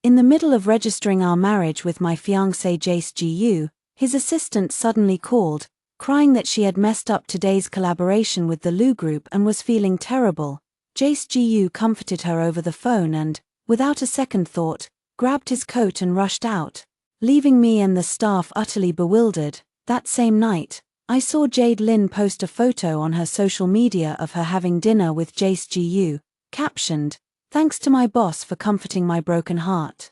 In the middle of registering our marriage with my fiancé Jace Gu, his assistant suddenly called, crying that she had messed up today's collaboration with the Lu Group and was feeling terrible. Jace Gu comforted her over the phone and, without a second thought, grabbed his coat and rushed out, leaving me and the staff utterly bewildered. That same night, I saw Jade Lin post a photo on her social media of her having dinner with Jace Gu, captioned, "Thanks to my boss for comforting my broken heart.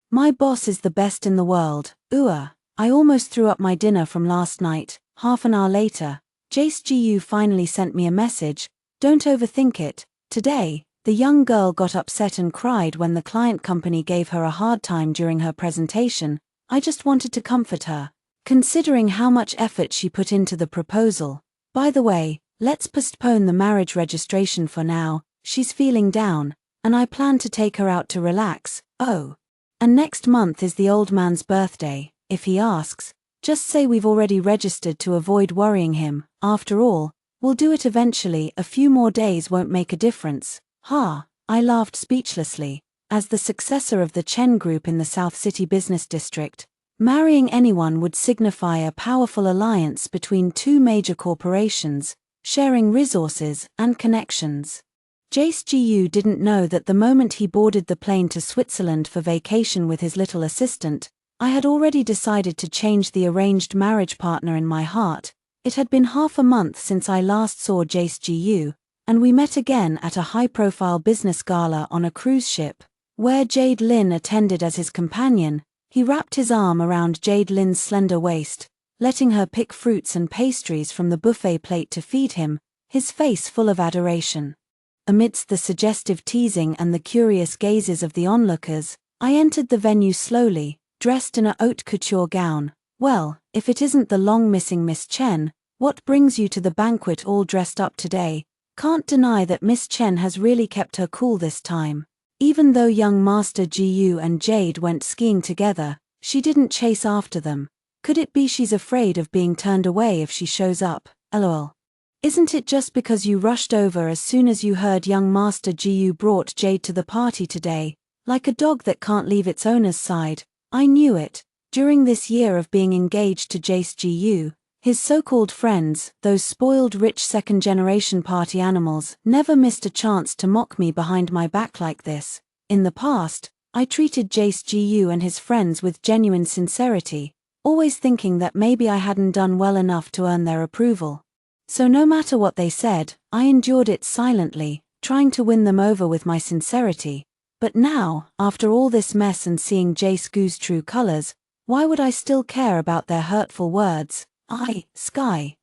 My boss is the best in the world, I almost threw up my dinner from last night." Half an hour later, Jace Gu finally sent me a message, "Don't overthink it." Today, the young girl got upset and cried when the client company gave her a hard time during her presentation. I just wanted to comfort her, considering how much effort she put into the proposal. By the way, let's postpone the marriage registration for now. She's feeling down, and I plan to take her out to relax. Oh, and next month is the old man's birthday. If he asks, just say we've already registered to avoid worrying him. After all, we'll do it eventually. A few more days won't make a difference. Ha! I laughed speechlessly. As the successor of the Chen Group in the South City business district, marrying anyone would signify a powerful alliance between two major corporations, sharing resources and connections. Jace Gu didn't know that the moment he boarded the plane to Switzerland for vacation with his little assistant, I had already decided to change the arranged marriage partner in my heart. It had been half a month since I last saw Jace Gu, and we met again at a high-profile business gala on a cruise ship, where Jade Lin attended as his companion. He wrapped his arm around Jade Lin's slender waist, letting her pick fruits and pastries from the buffet plate to feed him, his face full of adoration. Amidst the suggestive teasing and the curious gazes of the onlookers, I entered the venue slowly, dressed in a haute couture gown. "Well, if it isn't the long-missing Miss Chen, what brings you to the banquet all dressed up today?" Can't deny that Miss Chen has really kept her cool this time. Even though young Master Gu and Jade went skiing together, she didn't chase after them. Could it be she's afraid of being turned away if she shows up? LOL. Isn't it just because you rushed over as soon as you heard young Master Gu brought Jade to the party today? Like a dog that can't leave its owner's side. I knew it. During this year of being engaged to Jace Gu, his so-called friends, those spoiled rich second-generation party animals, never missed a chance to mock me behind my back like this. In the past, I treated Jace Gu and his friends with genuine sincerity, always thinking that maybe I hadn't done well enough to earn their approval. So no matter what they said, I endured it silently, trying to win them over with my sincerity. But now, after all this mess and seeing Jace Gu's true colors, why would I still care about their hurtful words? I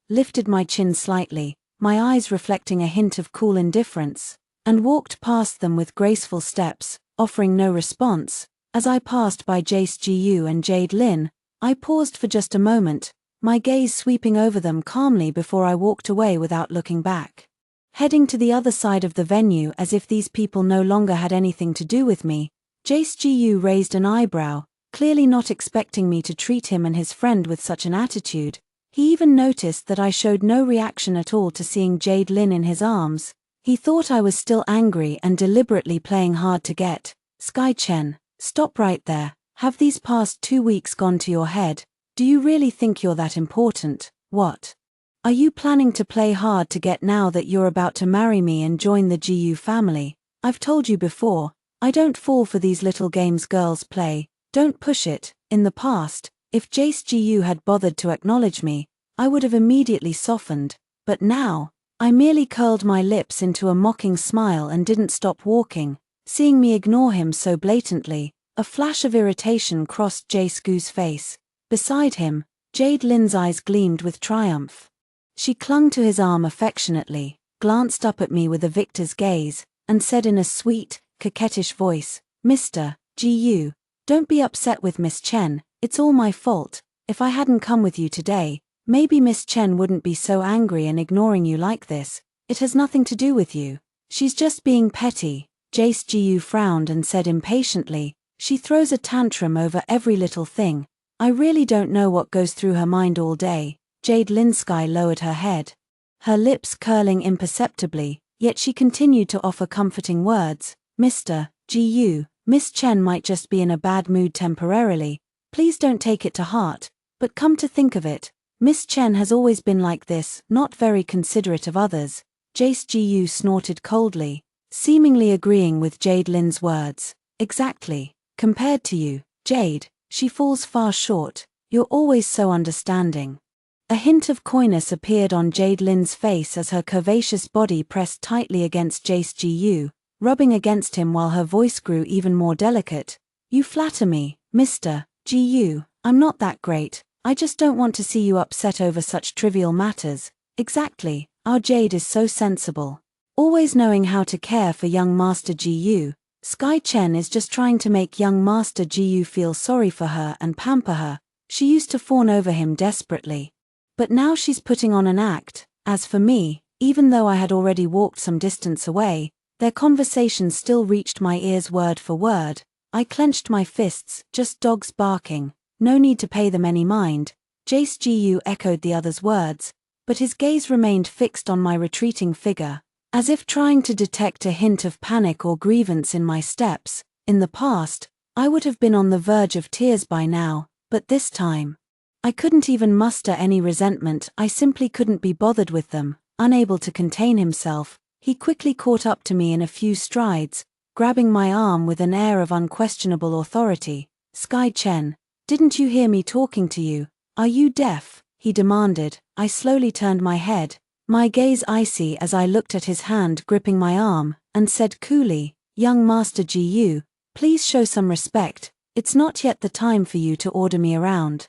lifted my chin slightly, my eyes reflecting a hint of cool indifference, and walked past them with graceful steps, offering no response. As I passed by Jace Gu and Jade Lin, I paused for just a moment, my gaze sweeping over them calmly before I walked away without looking back. Heading to the other side of the venue as if these people no longer had anything to do with me, Jace Gu raised an eyebrow, clearly not expecting me to treat him and his friend with such an attitude. He even noticed that I showed no reaction at all to seeing Jade Lin in his arms. He thought I was still angry and deliberately playing hard to get. Sky Chen, stop right there. Have these past 2 weeks gone to your head? Do you really think you're that important? What? Are you planning to play hard to get now that you're about to marry me and join the Gu family? I've told you before, I don't fall for these little games girls play. Don't push it. In the past, if Jace Gu had bothered to acknowledge me, I would have immediately softened. But now, I merely curled my lips into a mocking smile and didn't stop walking. Seeing me ignore him so blatantly, a flash of irritation crossed Jace Gu's face. Beside him, Jade Lin's eyes gleamed with triumph. She clung to his arm affectionately, glanced up at me with a victor's gaze, and said in a sweet, coquettish voice, "Mr. Gu, don't be upset with Miss Chen, it's all my fault. If I hadn't come with you today, maybe Miss Chen wouldn't be so angry and ignoring you like this. It has nothing to do with you. She's just being petty." Jace Gu frowned and said impatiently, "She throws a tantrum over every little thing. I really don't know what goes through her mind all day." Jade Linsky lowered her head, her lips curling imperceptibly, yet she continued to offer comforting words. "Mr. Gu, Miss Chen might just be in a bad mood temporarily. Please don't take it to heart, but come to think of it, Miss Chen has always been like this, not very considerate of others. Jace Ji snorted coldly, seemingly agreeing with Jade Lin's words. Exactly. Compared to you, Jade, she falls far short. You're always so understanding. A hint of coyness appeared on Jade Lin's face as her curvaceous body pressed tightly against Jace Ji, rubbing against him while her voice grew even more delicate. You flatter me, Mr. Ji. I'm not that great. I just don't want to see you upset over such trivial matters. Exactly. Our Jade is so sensible. Always knowing how to care for young Master Ji. Sky Chen is just trying to make young Master Ji feel sorry for her and pamper her. She used to fawn over him desperately. But now she's putting on an act. As for me, even though I had already walked some distance away, their conversation still reached my ears word for word. I clenched my fists, just dogs barking. No need to pay them any mind. Jace Ji echoed the other's words, but his gaze remained fixed on my retreating figure, as if trying to detect a hint of panic or grievance in my steps. In the past, I would have been on the verge of tears by now, but this time, I couldn't even muster any resentment. I simply couldn't be bothered with them. Unable to contain himself, he quickly caught up to me in a few strides, grabbing my arm with an air of unquestionable authority. Sky Chen, didn't you hear me talking to you? Are you deaf? He demanded. I slowly turned my head, my gaze icy as I looked at his hand gripping my arm, and said coolly, Young Master Ji, please show some respect. It's not yet the time for you to order me around.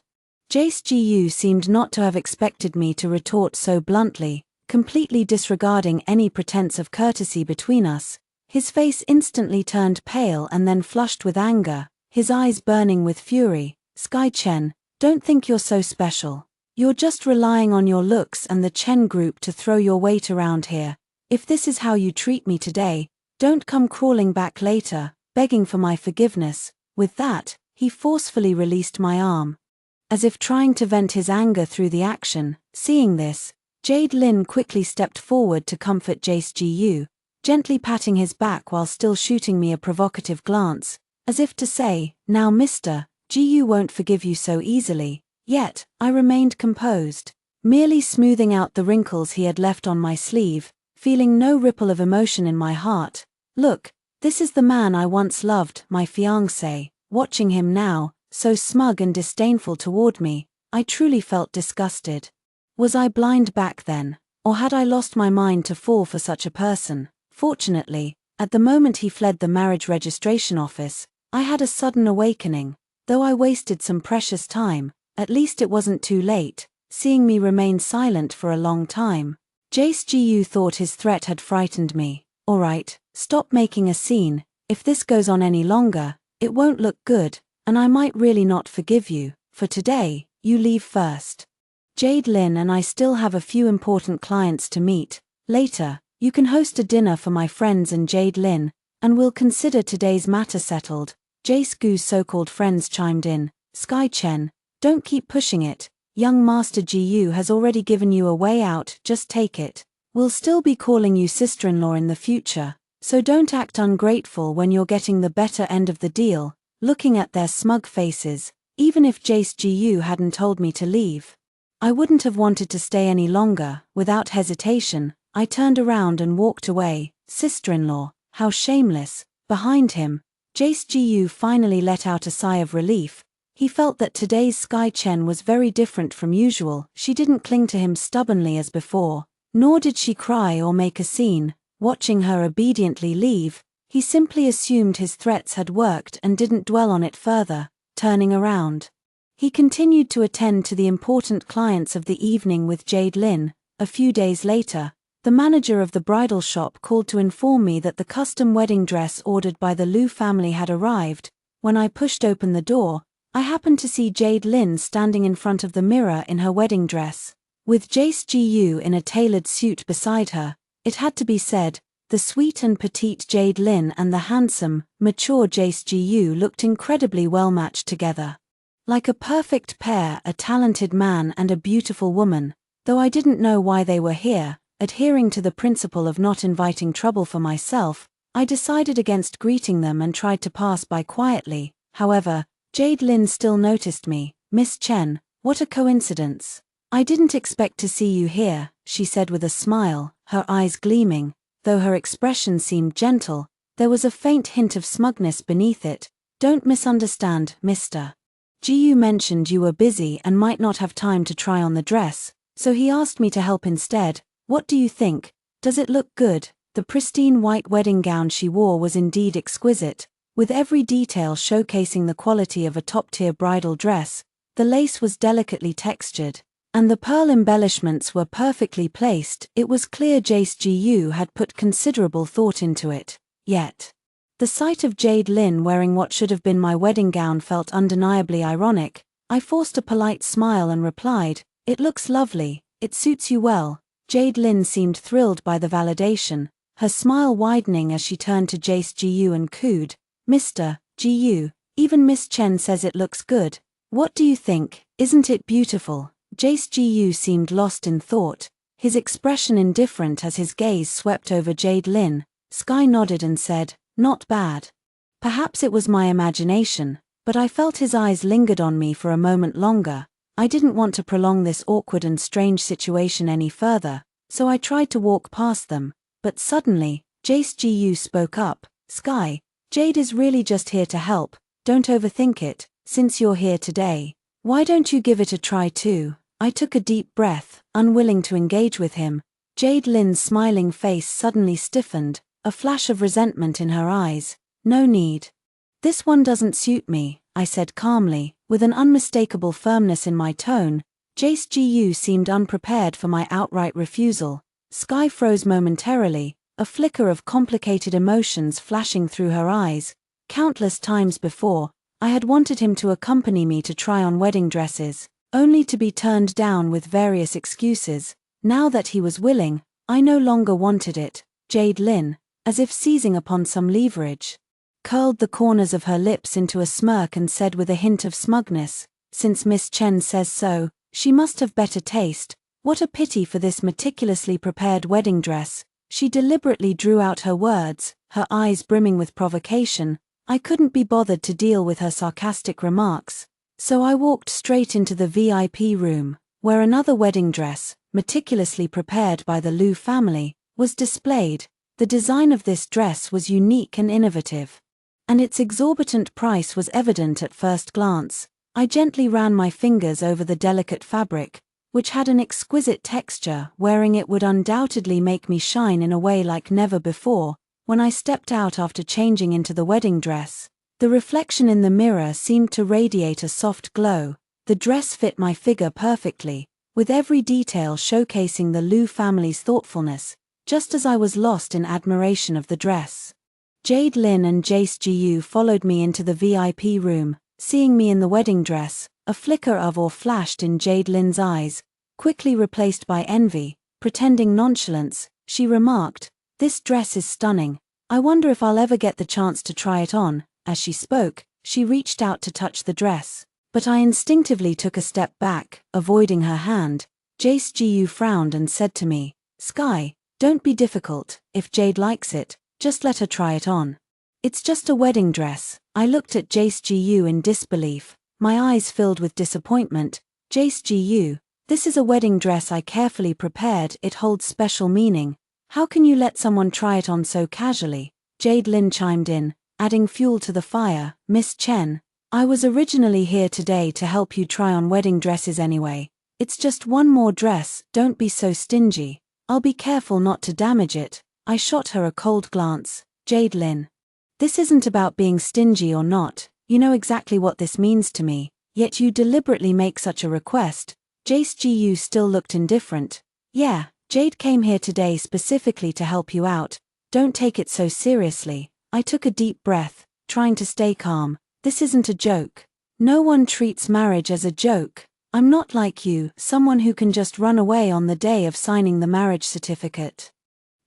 Jace Ji seemed not to have expected me to retort so bluntly, completely disregarding any pretense of courtesy between us. His face instantly turned pale and then flushed with anger, his eyes burning with fury. Sky Chen, don't think you're so special. You're just relying on your looks and the Chen group to throw your weight around here. If this is how you treat me today, don't come crawling back later, begging for my forgiveness. With that, he forcefully released my arm, as if trying to vent his anger through the action. Seeing this, Jade Lin quickly stepped forward to comfort Jace Ji, gently patting his back while still shooting me a provocative glance, as if to say, now Mr. Ji won't forgive you so easily. Yet, I remained composed, merely smoothing out the wrinkles he had left on my sleeve, feeling no ripple of emotion in my heart. Look, this is the man I once loved, my fiancé. Watching him now, so smug and disdainful toward me, I truly felt disgusted. Was I blind back then, or had I lost my mind to fall for such a person? Fortunately, at the moment he fled the marriage registration office, I had a sudden awakening. Though I wasted some precious time, at least it wasn't too late. Seeing me remain silent for a long time, Jace Ji thought his threat had frightened me. Alright, stop making a scene. If this goes on any longer, it won't look good, and I might really not forgive you. For today, you leave first. Jade Lin and I still have a few important clients to meet. Later, you can host a dinner for my friends and Jade Lin, and we'll consider today's matter settled. Jace Gu's so-called friends chimed in. Sky Chen, don't keep pushing it. Young Master Ji has already given you a way out, just take it. We'll still be calling you sister-in-law in the future, so don't act ungrateful when you're getting the better end of the deal. Looking at their smug faces, even if Jace Ji hadn't told me to leave, I wouldn't have wanted to stay any longer. Without hesitation, I turned around and walked away. Sister-in-law, how shameless. Behind him, Jace Ji finally let out a sigh of relief. He felt that today's Sky Chen was very different from usual. She didn't cling to him stubbornly as before, nor did she cry or make a scene. Watching her obediently leave, he simply assumed his threats had worked and didn't dwell on it further. Turning around, he continued to attend to the important clients of the evening with Jade Lin. A few days later, the manager of the bridal shop called to inform me that the custom wedding dress ordered by the Liu family had arrived. When I pushed open the door, I happened to see Jade Lin standing in front of the mirror in her wedding dress, with Jace Ji in a tailored suit beside her. It had to be said, the sweet and petite Jade Lin and the handsome, mature Jace Ji looked incredibly well matched together. Like a perfect pair, a talented man and a beautiful woman. Though I didn't know why they were here, adhering to the principle of not inviting trouble for myself, I decided against greeting them and tried to pass by quietly. However, Jade Lin still noticed me. "Miss Chen, what a coincidence. I didn't expect to see you here," she said with a smile, her eyes gleaming. Though her expression seemed gentle, there was a faint hint of smugness beneath it. "Don't misunderstand, Mr. Yu mentioned you were busy and might not have time to try on the dress, so he asked me to help instead. What do you think? Does it look good?" The pristine white wedding gown she wore was indeed exquisite, with every detail showcasing the quality of a top-tier bridal dress. The lace was delicately textured, and the pearl embellishments were perfectly placed. It was clear Yu had put considerable thought into it. Yet, the sight of Jade Lin wearing what should have been my wedding gown felt undeniably ironic. I forced a polite smile and replied, "It looks lovely, it suits you well." Jade Lin seemed thrilled by the validation, her smile widening as she turned to Yu and cooed, "Mr. Yu, even Miss Chen says it looks good. What do you think? Isn't it beautiful?" Yu seemed lost in thought, his expression indifferent as his gaze swept over Jade Lin. Sky nodded and said, "Not bad." Perhaps it was my imagination, but I felt his eyes lingered on me for a moment longer. I didn't want to prolong this awkward and strange situation any further, so I tried to walk past them. But suddenly, Yu spoke up, "Sky, Jade is really just here to help, don't overthink it. Since you're here today, why don't you give it a try too?" I took a deep breath, unwilling to engage with him. Jade Lin's smiling face suddenly stiffened, a flash of resentment in her eyes. "No need. This one doesn't suit me," I said calmly, with an unmistakable firmness in my tone. Yu seemed unprepared for my outright refusal. Sky froze momentarily, a flicker of complicated emotions flashing through her eyes. Countless times before, I had wanted him to accompany me to try on wedding dresses, only to be turned down with various excuses. Now that he was willing, I no longer wanted it. Jade Lin, as if seizing upon some leverage, curled the corners of her lips into a smirk and said with a hint of smugness, "Since Miss Chen says so, she must have better taste. What a pity for this meticulously prepared wedding dress." She deliberately drew out her words, her eyes brimming with provocation. I couldn't be bothered to deal with her sarcastic remarks, so I walked straight into the VIP room, where another wedding dress, meticulously prepared by the Liu family, was displayed. The design of this dress was unique and innovative, and its exorbitant price was evident at first glance. I gently ran my fingers over the delicate fabric, which had an exquisite texture. Wearing it would undoubtedly make me shine in a way like never before. When I stepped out after changing into the wedding dress, the reflection in the mirror seemed to radiate a soft glow. The dress fit my figure perfectly, with every detail showcasing the Liu family's thoughtfulness, just as I was lost in admiration of the dress. Jade Lin and Yu followed me into the VIP room. Seeing me in the wedding dress, a flicker of awe flashed in Jade Lin's eyes, quickly replaced by envy. Pretending nonchalance, she remarked, "This dress is stunning. I wonder if I'll ever get the chance to try it on." As she spoke, she reached out to touch the dress, but I instinctively took a step back, avoiding her hand. Yu frowned and said to me, "Sky, don't be difficult. If Jade likes it, just let her try it on. It's just a wedding dress." I looked at Yu in disbelief, my eyes filled with disappointment. "Yu, this is a wedding dress I carefully prepared. It holds special meaning. How can you let someone try it on so casually?" Jade Lin chimed in, adding fuel to the fire. "Miss Chen, I was originally here today to help you try on wedding dresses anyway. It's just one more dress, don't be so stingy. I'll be careful not to damage it." I shot her a cold glance. "Jade Lin, this isn't about being stingy or not, you know exactly what this means to me, yet you deliberately make such a request." Yu still looked indifferent. "Yeah, Jade came here today specifically to help you out, don't take it so seriously." I took a deep breath, trying to stay calm. "This isn't a joke. No one treats marriage as a joke. I'm not like you, someone who can just run away on the day of signing the marriage certificate."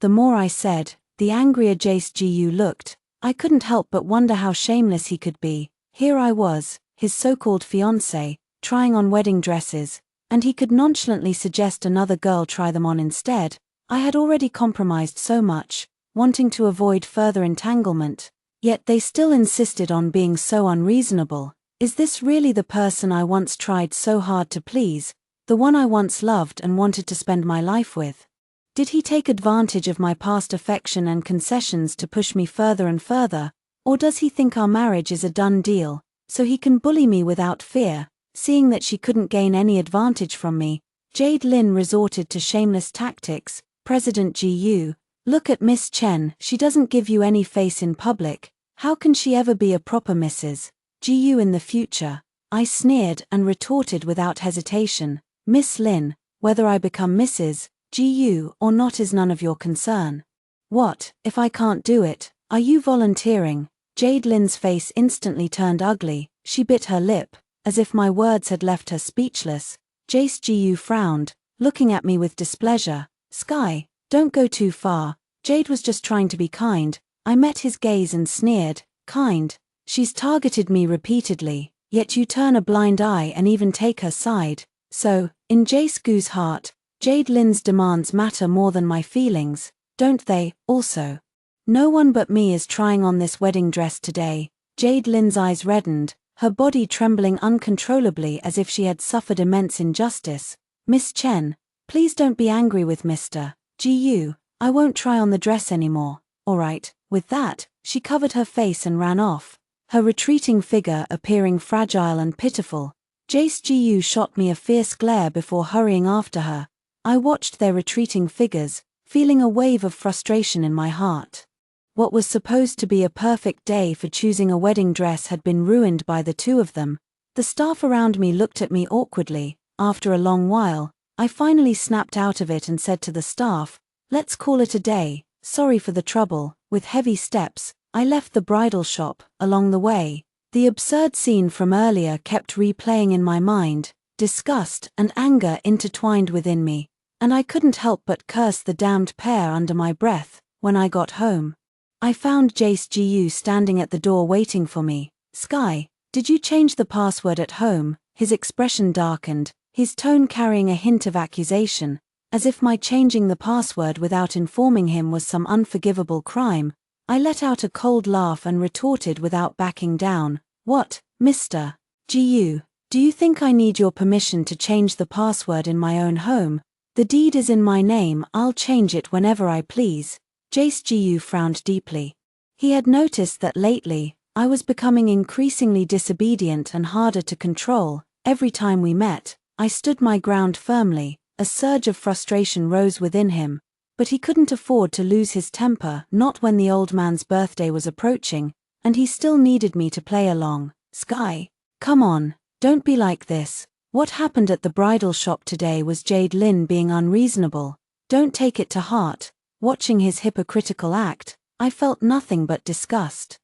The more I said, the angrier Yu looked. I couldn't help but wonder how shameless he could be. Here I was, his so-called fiancé, trying on wedding dresses, and he could nonchalantly suggest another girl try them on instead. I had already compromised so much. wanting to avoid further entanglement. Yet they still insisted on being so unreasonable. Is this really the person I once tried so hard to please, the one I once loved and wanted to spend my life with? Did he take advantage of my past affection and concessions to push me further and further, or does he think our marriage is a done deal, so he can bully me without fear? Seeing that she couldn't gain any advantage from me, Jade Lin resorted to shameless tactics. President GU, look at Miss Chen, she doesn't give you any face in public, how can she ever be a proper Mrs. GU in the future? I sneered and retorted without hesitation, Miss Lin, whether I become Mrs. GU or not is none of your concern. What, if I can't do it, are you volunteering? Jade Lin's face instantly turned ugly, she bit her lip, as if my words had left her speechless. Jace GU frowned, looking at me with displeasure. Sky, don't go too far, Jade was just trying to be kind. I met his gaze and sneered, kind? She's targeted me repeatedly, yet you turn a blind eye and even take her side. So, in Jace GU's heart, Jade Lin's demands matter more than my feelings, don't they? Also, no one but me is trying on this wedding dress today. Jade Lin's eyes reddened, her body trembling uncontrollably as if she had suffered immense injustice. Miss Chen, please don't be angry with Mr. GU, I won't try on the dress anymore, alright? With that, she covered her face and ran off, her retreating figure appearing fragile and pitiful. Jace GU shot me a fierce glare before hurrying after her. I watched their retreating figures, feeling a wave of frustration in my heart. What was supposed to be a perfect day for choosing a wedding dress had been ruined by the two of them. The staff around me looked at me awkwardly. After a long while, I finally snapped out of it and said to the staff, let's call it a day, sorry for the trouble. With heavy steps, I left the bridal shop. Along the way, the absurd scene from earlier kept replaying in my mind, disgust and anger intertwined within me, and I couldn't help but curse the damned pair under my breath. When I got home, I found Jace GU standing at the door waiting for me. Sky, did you change the password at home? His expression darkened, his tone carrying a hint of accusation, as if my changing the password without informing him was some unforgivable crime. I let out a cold laugh and retorted without backing down, what, Mr. GU, do you think I need your permission to change the password in my own home? The deed is in my name, I'll change it whenever I please. Jace GU frowned deeply. He had noticed that lately, I was becoming increasingly disobedient and harder to control. Every time we met, I stood my ground firmly. A surge of frustration rose within him, but he couldn't afford to lose his temper, not when the old man's birthday was approaching, and he still needed me to play along. Sky, come on, don't be like this. What happened at the bridal shop today was Jade Lin being unreasonable. Don't take it to heart. Watching his hypocritical act, I felt nothing but disgust.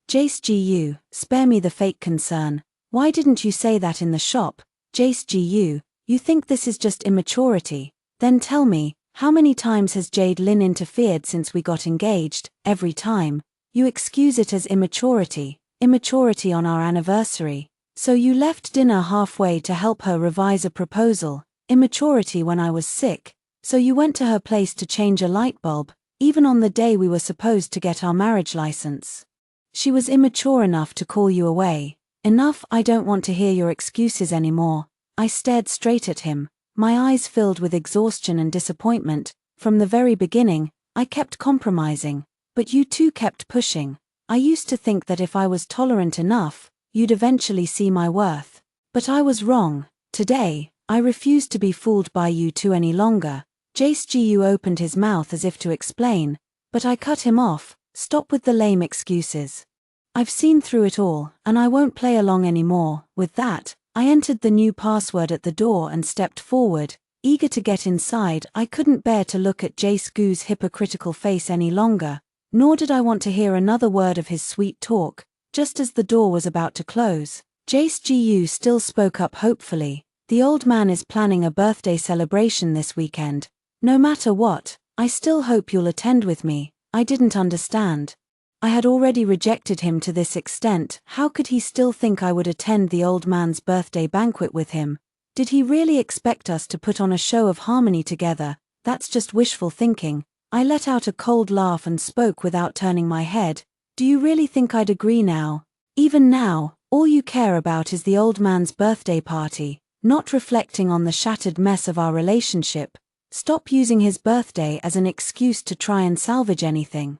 Jace GU, spare me the fake concern. Why didn't you say that in the shop? Jace GU, you think this is just immaturity? Then tell me, how many times has Jade Lin interfered since we got engaged? Every time. You excuse it as immaturity. Immaturity on our anniversary. So you left dinner halfway to help her revise a proposal. Immaturity when I was sick. So you went to her place to change a light bulb, even on the day we were supposed to get our marriage license. She was immature enough to call you away. Enough, I don't want to hear your excuses anymore. I stared straight at him, my eyes filled with exhaustion and disappointment. From the very beginning, I kept compromising, but you two kept pushing. I used to think that if I was tolerant enough, you'd eventually see my worth. But I was wrong. Today, I refuse to be fooled by you two any longer. Jace GU opened his mouth as if to explain, but I cut him off. Stop with the lame excuses. I've seen through it all, and I won't play along anymore. With that, I entered the new password at the door and stepped forward. Eager to get inside, I couldn't bear to look at Jace GU's hypocritical face any longer, nor did I want to hear another word of his sweet talk. Just as the door was about to close, Jace GU still spoke up hopefully. The old man is planning a birthday celebration this weekend. No matter what, I still hope you'll attend with me. I didn't understand. I had already rejected him to this extent. How could he still think I would attend the old man's birthday banquet with him? Did he really expect us to put on a show of harmony together? That's just wishful thinking. I let out a cold laugh and spoke without turning my head. Do you really think I'd agree now? Even now, all you care about is the old man's birthday party, not reflecting on the shattered mess of our relationship. Stop using his birthday as an excuse to try and salvage anything.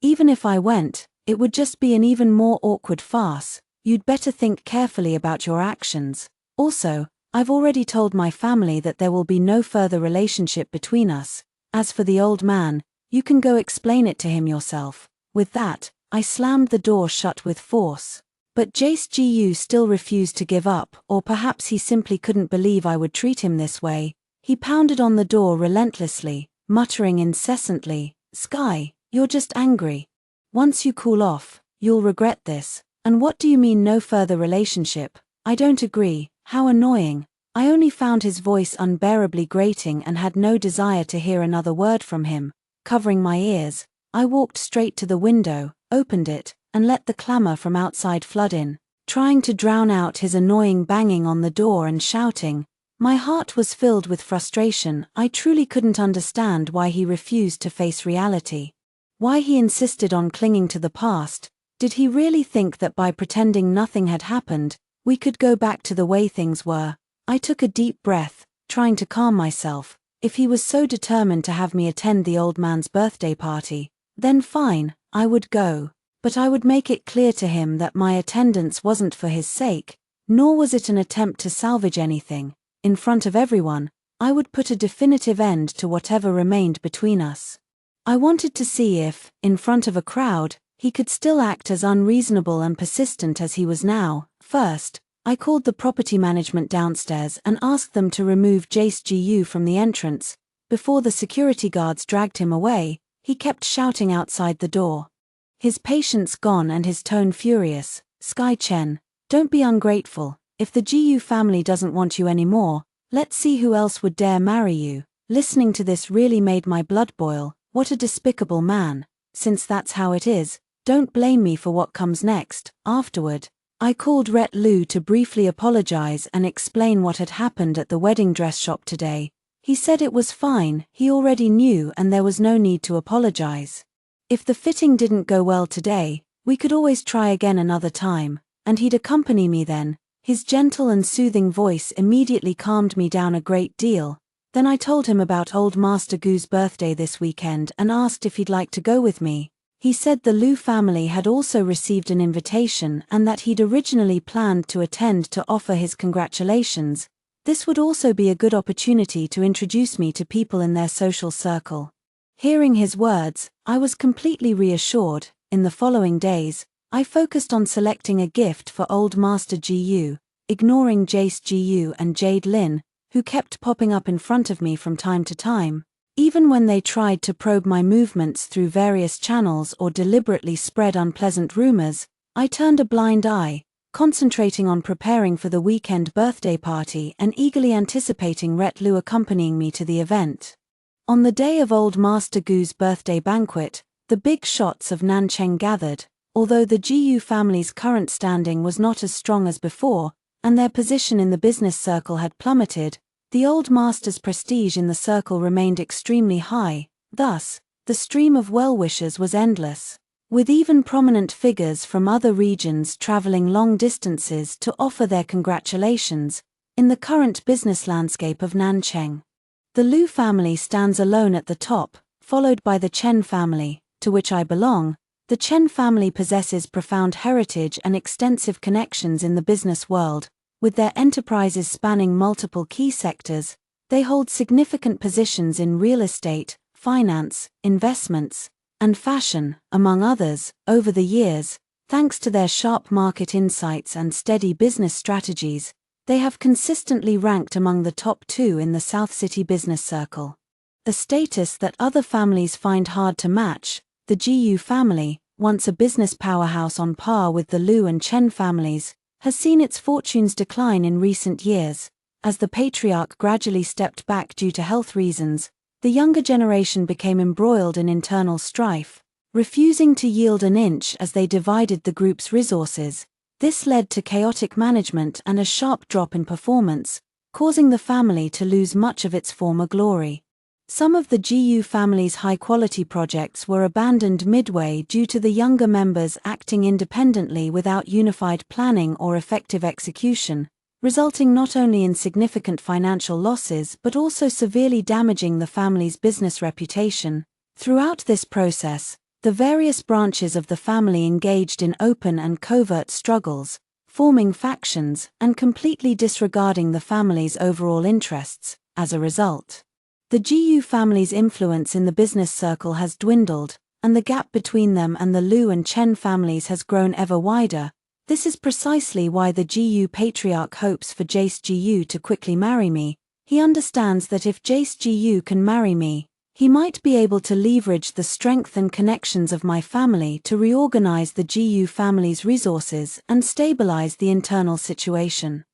Even if I went, it would just be an even more awkward farce. You'd better think carefully about your actions. Also, I've already told my family that there will be no further relationship between us. As for the old man, you can go explain it to him yourself. With that, I slammed the door shut with force. But Jace Gu still refused to give up, or perhaps he simply couldn't believe I would treat him this way. He pounded on the door relentlessly, muttering incessantly, "Sky, you're just angry. Once you cool off, you'll regret this. And what do you mean no further relationship? I don't agree, how annoying." I only found his voice unbearably grating and had no desire to hear another word from him. Covering my ears, I walked straight to the window, opened it, and let the clamor from outside flood in, trying to drown out his annoying banging on the door and shouting. My heart was filled with frustration. I truly couldn't understand why he refused to face reality. Why he insisted on clinging to the past. Did he really think that by pretending nothing had happened, we could go back to the way things were? I took a deep breath, trying to calm myself. If he was so determined to have me attend the old man's birthday party, then fine, I would go. But I would make it clear to him that my attendance wasn't for his sake, nor was it an attempt to salvage anything. In front of everyone, I would put a definitive end to whatever remained between us. I wanted to see if, in front of a crowd, he could still act as unreasonable and persistent as he was now. First, I called the property management downstairs and asked them to remove Jace Gu from the entrance. Before the security guards dragged him away, he kept shouting outside the door. His patience gone and his tone furious. "Sky Chen, don't be ungrateful. If the Gu family doesn't want you anymore, let's see who else would dare marry you." Listening to this really made my blood boil. What a despicable man. Since that's how it is, don't blame me for what comes next. Afterward, I called Ret Lu to briefly apologize and explain what had happened at the wedding dress shop today. He said it was fine, he already knew and there was no need to apologize. If the fitting didn't go well today, we could always try again another time, and he'd accompany me then. His gentle and soothing voice immediately calmed me down a great deal. Then I told him about old Master Gu's birthday this weekend and asked if he'd like to go with me. He said the Lu family had also received an invitation and that he'd originally planned to attend to offer his congratulations. This would also be a good opportunity to introduce me to people in their social circle. Hearing his words, I was completely reassured. In the following days, I focused on selecting a gift for old Master Gu, ignoring Jace Gu and Jade Lin, who kept popping up in front of me from time to time. Even when they tried to probe my movements through various channels or deliberately spread unpleasant rumors, I turned a blind eye, concentrating on preparing for the weekend birthday party and eagerly anticipating Ret Lu accompanying me to the event. On the day of old Master Gu's birthday banquet, the big shots of Nancheng gathered. Although the Gu family's current standing was not as strong as before, and their position in the business circle had plummeted, the old master's prestige in the circle remained extremely high. Thus, the stream of well-wishers was endless, with even prominent figures from other regions traveling long distances to offer their congratulations. In the current business landscape of Nancheng, the Lu family stands alone at the top, followed by the Chen family, to which I belong. The Chen family possesses profound heritage and extensive connections in the business world. With their enterprises spanning multiple key sectors, they hold significant positions in real estate, finance, investments, and fashion, among others. Over the years, thanks to their sharp market insights and steady business strategies, they have consistently ranked among the top 2 in the South City business circle. A status that other families find hard to match. The Gu family, once a business powerhouse on par with the Lu and Chen families, has seen its fortunes decline in recent years. As the patriarch gradually stepped back due to health reasons, the younger generation became embroiled in internal strife, refusing to yield an inch as they divided the group's resources. This led to chaotic management and a sharp drop in performance, causing the family to lose much of its former glory. Some of the GU family's high-quality projects were abandoned midway due to the younger members acting independently without unified planning or effective execution, resulting not only in significant financial losses but also severely damaging the family's business reputation. Throughout this process, the various branches of the family engaged in open and covert struggles, forming factions and completely disregarding the family's overall interests. As a result, the GU family's influence in the business circle has dwindled, and the gap between them and the Liu and Chen families has grown ever wider. This is precisely why the GU patriarch hopes for Jace GU to quickly marry me. He understands that if Jace GU can marry me, he might be able to leverage the strength and connections of my family to reorganize the GU family's resources and stabilize the internal situation.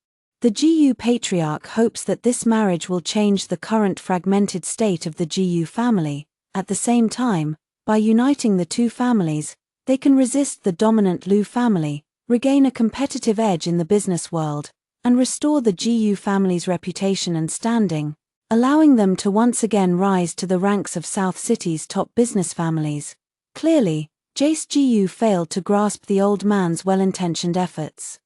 The GU patriarch hopes that this marriage will change the current fragmented state of the GU family. At the same time, by uniting the two families, they can resist the dominant Liu family, regain a competitive edge in the business world, and restore the GU family's reputation and standing, allowing them to once again rise to the ranks of South City's top business families. Clearly, Jace GU failed to grasp the old man's well-intentioned efforts,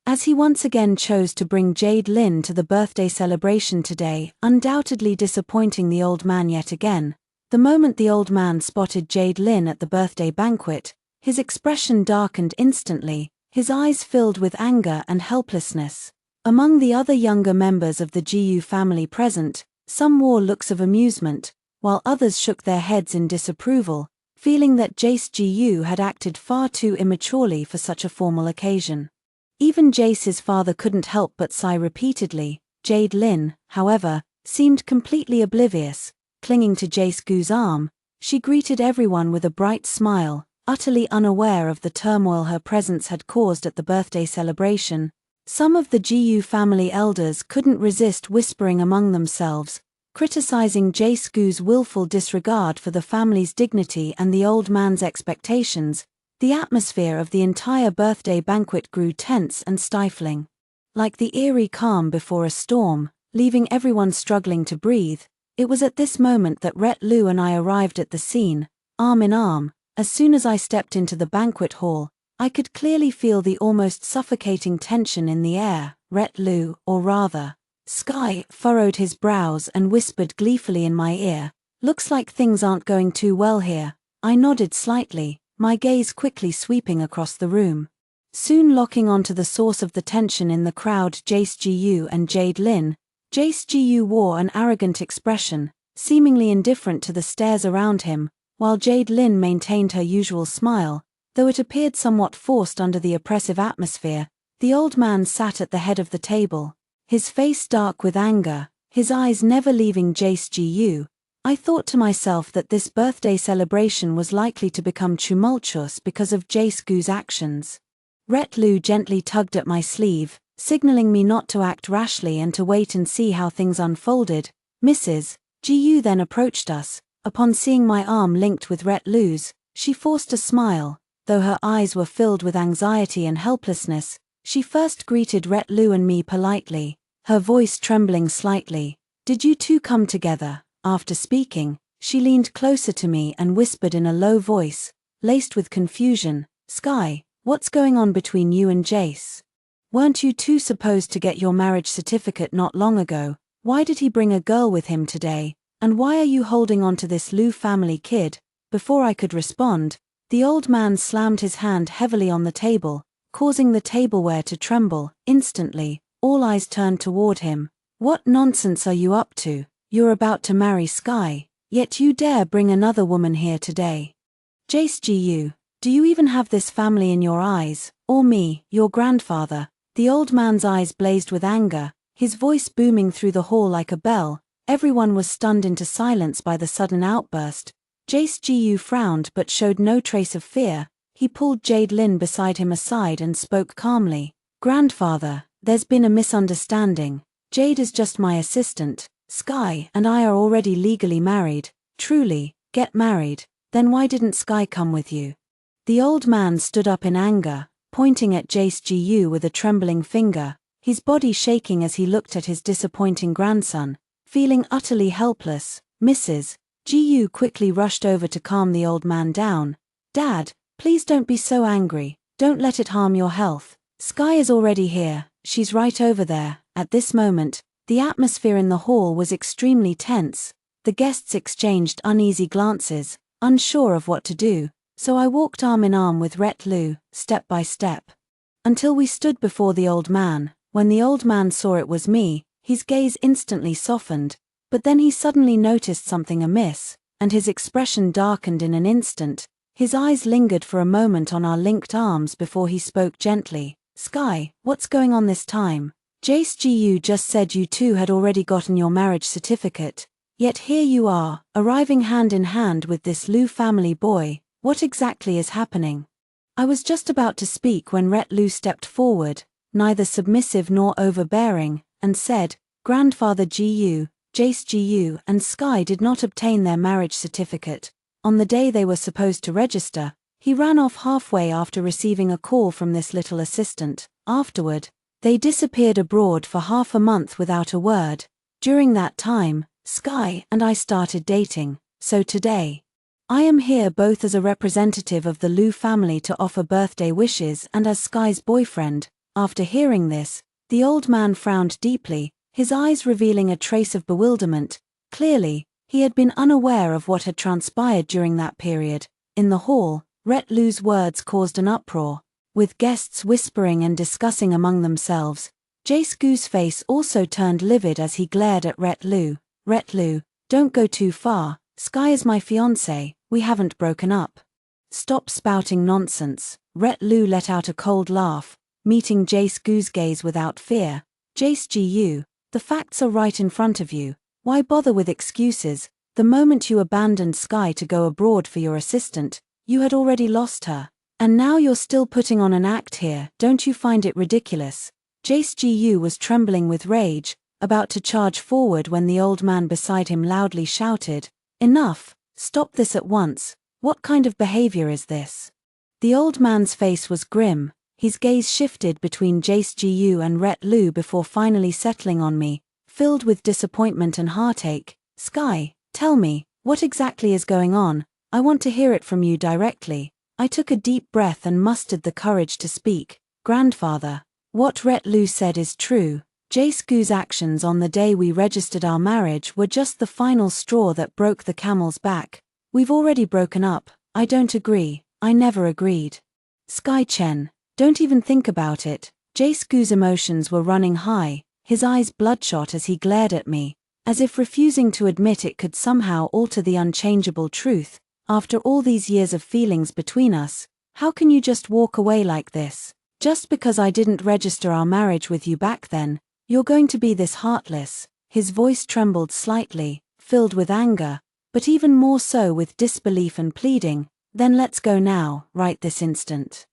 as he once again chose to bring Jade Lin to the birthday celebration today, undoubtedly disappointing the old man yet again. The moment the old man spotted Jade Lin at the birthday banquet, his expression darkened instantly, his eyes filled with anger and helplessness. Among the other younger members of the GU family present, some wore looks of amusement, while others shook their heads in disapproval, feeling that Jace GU had acted far too immaturely for such a formal occasion. Even Jace's father couldn't help but sigh repeatedly. Jade Lin, however, seemed completely oblivious. Clinging to Jace GU's arm, she greeted everyone with a bright smile, utterly unaware of the turmoil her presence had caused at the birthday celebration. Some of the GU family elders couldn't resist whispering among themselves, criticizing Jace GU's willful disregard for the family's dignity and the old man's expectations. The atmosphere of the entire birthday banquet grew tense and stifling. Like the eerie calm before a storm, leaving everyone struggling to breathe, it was at this moment that Rhett Liu and I arrived at the scene, arm in arm. As soon as I stepped into the banquet hall, I could clearly feel the almost suffocating tension in the air. Rhett Liu, or rather, Sky, furrowed his brows and whispered gleefully in my ear, "Looks like things aren't going too well here." I nodded slightly, my gaze quickly sweeping across the room. Soon locking onto the source of the tension in the crowd, Jace GU and Jade Lin. Jace GU wore an arrogant expression, seemingly indifferent to the stares around him, while Jade Lin maintained her usual smile, though it appeared somewhat forced under the oppressive atmosphere. The old man sat at the head of the table, his face dark with anger, his eyes never leaving Jace GU. I thought to myself that this birthday celebration was likely to become tumultuous because of Jace GU's actions. Rhett Liu gently tugged at my sleeve, signaling me not to act rashly and to wait and see how things unfolded. Mrs. GU then approached us. Upon seeing my arm linked with Rhett Liu's, she forced a smile, though her eyes were filled with anxiety and helplessness. She first greeted Rhett Liu and me politely, her voice trembling slightly. "Did you two come together?" After speaking, she leaned closer to me and whispered in a low voice, laced with confusion, "Sky, what's going on between you and Jace? Weren't you two supposed to get your marriage certificate not long ago? Why did he bring a girl with him today? And why are you holding on to this Liu family kid?" Before I could respond, the old man slammed his hand heavily on the table, causing the tableware to tremble. Instantly, all eyes turned toward him. "What nonsense are you up to? You're about to marry Sky, yet you dare bring another woman here today. Jace GU, do you even have this family in your eyes, or me, your grandfather?" The old man's eyes blazed with anger, his voice booming through the hall like a bell. Everyone was stunned into silence by the sudden outburst. Jace GU frowned but showed no trace of fear. He pulled Jade Lin beside him aside and spoke calmly. "Grandfather, there's been a misunderstanding. Jade is just my assistant. Sky and I are already legally married." "Truly, get married, then why didn't Sky come with you?" The old man stood up in anger, pointing at Jace GU with a trembling finger, his body shaking as he looked at his disappointing grandson. Feeling utterly helpless, Mrs. Gu quickly rushed over to calm the old man down. Dad, please don't be so angry, don't let it harm your health. Sky is already here, she's right over there. At this moment, the atmosphere in the hall was extremely tense. The guests exchanged uneasy glances, unsure of what to do, so I walked arm in arm with Ret Lu, step by step, until we stood before the old man. When the old man saw it was me, his gaze instantly softened, but then he suddenly noticed something amiss, and his expression darkened in an instant. His eyes lingered for a moment on our linked arms before he spoke gently. Sky, what's going on this time? Jace Gu just said you two had already gotten your marriage certificate, yet here you are, arriving hand in hand with this Lu family boy. What exactly is happening? I was just about to speak when Ret Lu stepped forward, neither submissive nor overbearing, and said, Grandfather Gu, Jace Gu and Sky did not obtain their marriage certificate on the day they were supposed to register. He ran off halfway after receiving a call from this little assistant. Afterward, they disappeared abroad for half a month without a word. During that time, Sky and I started dating, so today, I am here both as a representative of the Lu family to offer birthday wishes and as Sky's boyfriend. After hearing this, the old man frowned deeply, his eyes revealing a trace of bewilderment. Clearly, he had been unaware of what had transpired during that period. In the hall, Ret Lu's words caused an uproar, with guests whispering and discussing among themselves. Jace Gu's face also turned livid as he glared at Ret Lu. Ret Lu, don't go too far. Sky is my fiancé, we haven't broken up. Stop spouting nonsense. Ret Lu let out a cold laugh, meeting Jace Gu's gaze without fear. Jace Gu, the facts are right in front of you. Why bother with excuses? The moment you abandoned Sky to go abroad for your assistant, you had already lost her. And now you're still putting on an act here. Don't you find it ridiculous? Jace Gu was trembling with rage, about to charge forward when the old man beside him loudly shouted, Enough! Stop this at once. What kind of behavior is this? The old man's face was grim, his gaze shifted between Jace Gu and Ret Lu before finally settling on me, filled with disappointment and heartache. Sky, tell me, what exactly is going on? I want to hear it from you directly. I took a deep breath and mustered the courage to speak. Grandfather, what Ret Lu said is true. Jace Gu's actions on the day we registered our marriage were just the final straw that broke the camel's back. We've already broken up. I don't agree. I never agreed. Sky Chen, don't even think about it. Jace Gu's emotions were running high, his eyes bloodshot as he glared at me, as if refusing to admit it could somehow alter the unchangeable truth. After all these years of feelings between us, how can you just walk away like this? Just because I didn't register our marriage with you back then, you're going to be this heartless? His voice trembled slightly, filled with anger, but even more so with disbelief and pleading. Then let's go now, right this instant.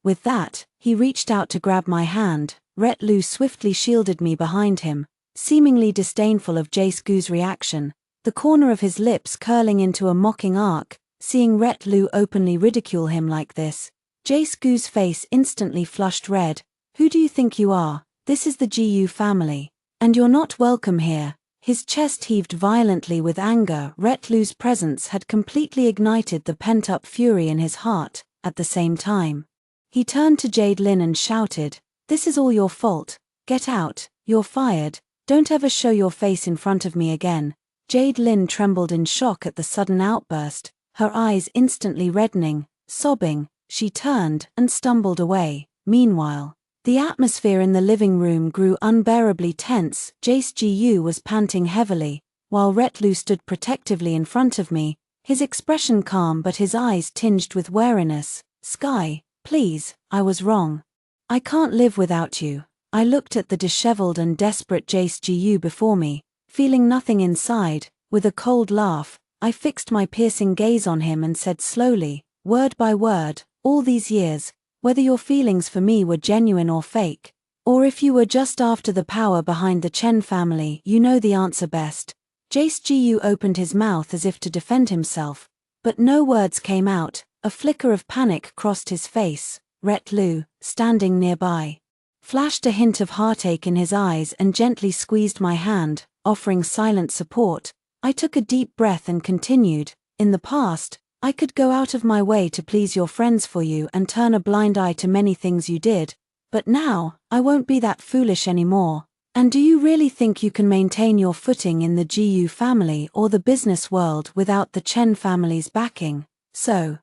With that, he reached out to grab my hand. Ret Lu swiftly shielded me behind him, seemingly disdainful of Jace Gu's reaction, the corner of his lips curling into a mocking arc. Seeing Ret Lu openly ridicule him like this, Jace Gu's face instantly flushed red. Who do you think you are? This is the Gu family, and you're not welcome here. His chest heaved violently with anger. Ret Lu's presence had completely ignited the pent-up fury in his heart. At the same time, he turned to Jade Lin and shouted, This is all your fault. Get out, you're fired. Don't ever show your face in front of me again. Jade Lin trembled in shock at the sudden outburst, her eyes instantly reddening. Sobbing, she turned and stumbled away. Meanwhile, the atmosphere in the living room grew unbearably tense. Jace Gu was panting heavily, while Ret Lu stood protectively in front of me, his expression calm but his eyes tinged with wariness. Sky, please, I was wrong. I can't live without you. I looked at the disheveled and desperate Jace Gu before me, feeling nothing inside. With a cold laugh, I fixed my piercing gaze on him and said slowly, word by word, all these years, whether your feelings for me were genuine or fake, or if you were just after the power behind the Chen family, you know the answer best. Jace Gu opened his mouth as if to defend himself, but no words came out. A flicker of panic crossed his face. Ret Lu, standing nearby, flashed a hint of heartache in his eyes and gently squeezed my hand, offering silent support. I took a deep breath and continued, in the past, I could go out of my way to please your friends for you and turn a blind eye to many things you did, but now, I won't be that foolish anymore. And do you really think you can maintain your footing in the GU family or the business world without the Chen family's backing? So,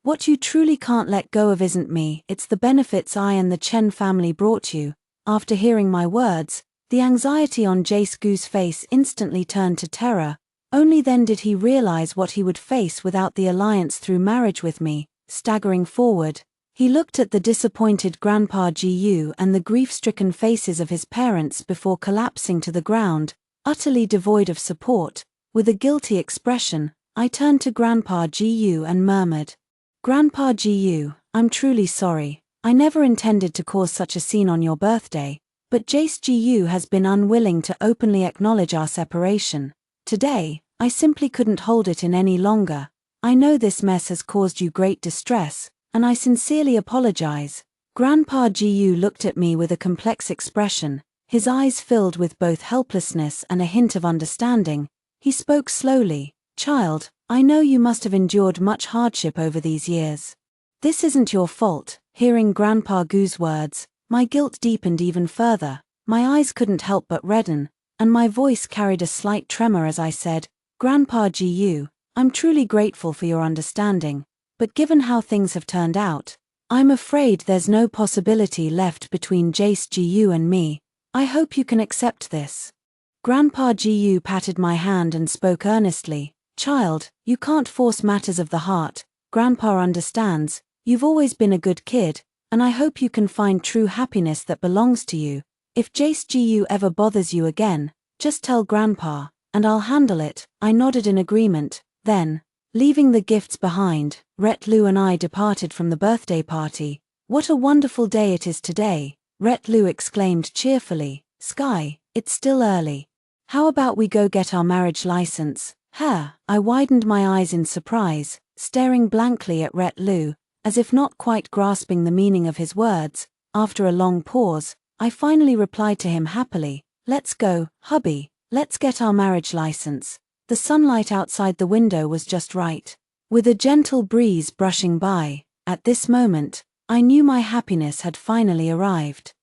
what you truly can't let go of isn't me, it's the benefits I and the Chen family brought you. After hearing my words, the anxiety on Jace Gu's face instantly turned to terror. Only then did he realize what he would face without the alliance through marriage with me. Staggering forward, he looked at the disappointed Grandpa Gu and the grief-stricken faces of his parents before collapsing to the ground, utterly devoid of support. With a guilty expression, I turned to Grandpa Gu and murmured, "Grandpa Gu, I'm truly sorry. I never intended to cause such a scene on your birthday, but Jace Gu has been unwilling to openly acknowledge our separation. Today, I simply couldn't hold it in any longer. I know this mess has caused you great distress, and I sincerely apologize." Grandpa Gu looked at me with a complex expression, his eyes filled with both helplessness and a hint of understanding. He spoke slowly, "Child, I know you must have endured much hardship over these years. This isn't your fault." Hearing Grandpa Gu's words, my guilt deepened even further. My eyes couldn't help but redden, and my voice carried a slight tremor as I said, "Grandpa Gu, I'm truly grateful for your understanding, but given how things have turned out, I'm afraid there's no possibility left between Jace Gu and me. I hope you can accept this." Grandpa Gu patted my hand and spoke earnestly, "Child, you can't force matters of the heart. Grandpa understands. You've always been a good kid, and I hope you can find true happiness that belongs to you. If Jace Gu ever bothers you again, just tell Grandpa, and I'll handle it." I nodded in agreement. Then, leaving the gifts behind, Rhett Lu and I departed from the birthday party. "What a wonderful day it is today," Rhett Lu exclaimed cheerfully. "Sky, it's still early. How about we go get our marriage license?" I widened my eyes in surprise, staring blankly at Rhett Lu, as if not quite grasping the meaning of his words. After a long pause, I finally replied to him happily, "Let's go, hubby, let's get our marriage license." The sunlight outside the window was just right, with a gentle breeze brushing by. At this moment, I knew my happiness had finally arrived.